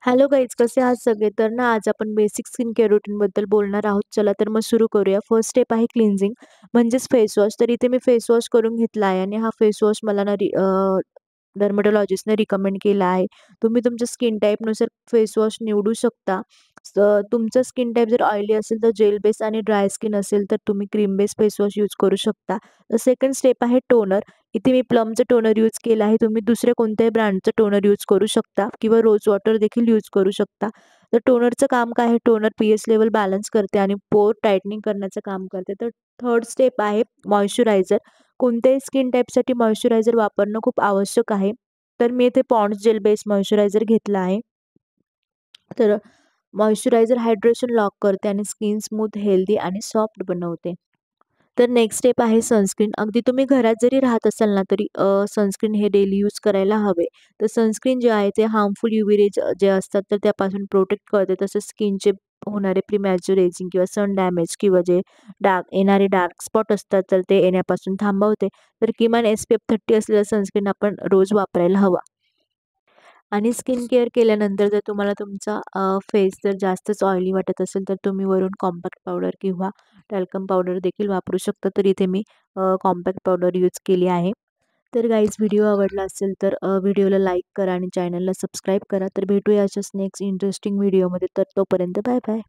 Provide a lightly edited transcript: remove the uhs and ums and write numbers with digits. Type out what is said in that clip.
Hello guys, कसे आहात सगळे? तर ना आज आपण बेसिक स्किन केअर रूटीनबद्दल बोलणार आहोत. चला तर मग सुरू करूया. फर्स्ट स्टेप आहे क्लिन्झिंग म्हणजेच फेस वॉश. तर इथे मी फेस वॉश करून घेतला आहे आणि हा फेस वॉश मला ना डर्मेटॉलॉजिस्टने रिकमेंड केला आहे. तुम्ही तुमच्या स्किन टाईपनुसार फेस वॉश निवडू शकता. तुमचं स्किन टाईप जर ऑइली असेल तर जेल बेस आणि ड्राय स्किन असेल तर तुम्ही cream base face wash use करू शकता. तर सेकंड स्टेप आहे टोनर. इथे मी प्लमचं टोनर यूज केलं आहे. तुम्ही दुसऱ्या कोणत्याही ब्रँडचं टोनर यूज करू शकता किंवा रोज वॉटर देखील यूज करू शकता. तर टोनरचं काम काय आहे? टोनर पीएच लेवल बॅलन्स करते आणि पोर टाईटनिंग करण्याचं काम करते. तर थर्ड स्टेप आहे मॉइश्चरायझर. कोणत्याही स्किन टाईपसाठी मॉइश्चरायझर वापरणं खूप आवश्यक आहे. तर मी इथे पॉन्ड्स जेल बेस मॉइश्चरायझर घेतला आहे. तर मॉइश्चरायझर हायड्रेशन लॉक करते आणि स्किन स्मूथ, हेल्दी आणि सॉफ्ट बनवते. तर नेक्स्ट स्टेप आहे सनस्क्रीन. अगदी तुम्ही घरात जरी राहत असाल ना, तरी सनस्क्रीन हे डेली यूज करायला हवे. तर सनस्क्रीन जे आहे ते हार्मफुल यूव्ही रेज जे असतात तर त्यापासून प्रोटेक्ट करते. तसंच स्किनचे होणारे प्रीमॅच्युअर एजिंग किंवा सन डॅमेज किंवा जे येणारे डार्क स्पॉट असतात तर ते येण्यापासून थांबवते. तर किमान SPF 30 असलेलं सनस्क्रीन आपण रोज वापरायला हवा. आणि स्किन केअर केल्यानंतर जर तुम्हाला तुमचा फेस जर जास्तच ऑइली वाटत असेल तर तुम्ही वरून कॉम्पॅक्ट पावडर किंवा टॅल्कम पावडर देखील वापरू शकता. तर इथे मी कॉम्पॅक्ट पावडर यूज केली आहे. तर गाईज, व्हिडिओ आवडला असेल तर व्हिडिओला लाईक करा आणि चॅनलला सबस्क्राईब करा. तर भेटूया अशाच नेक्स्ट इंटरेस्टिंग व्हिडिओमध्ये. तर तोपर्यंत बाय बाय.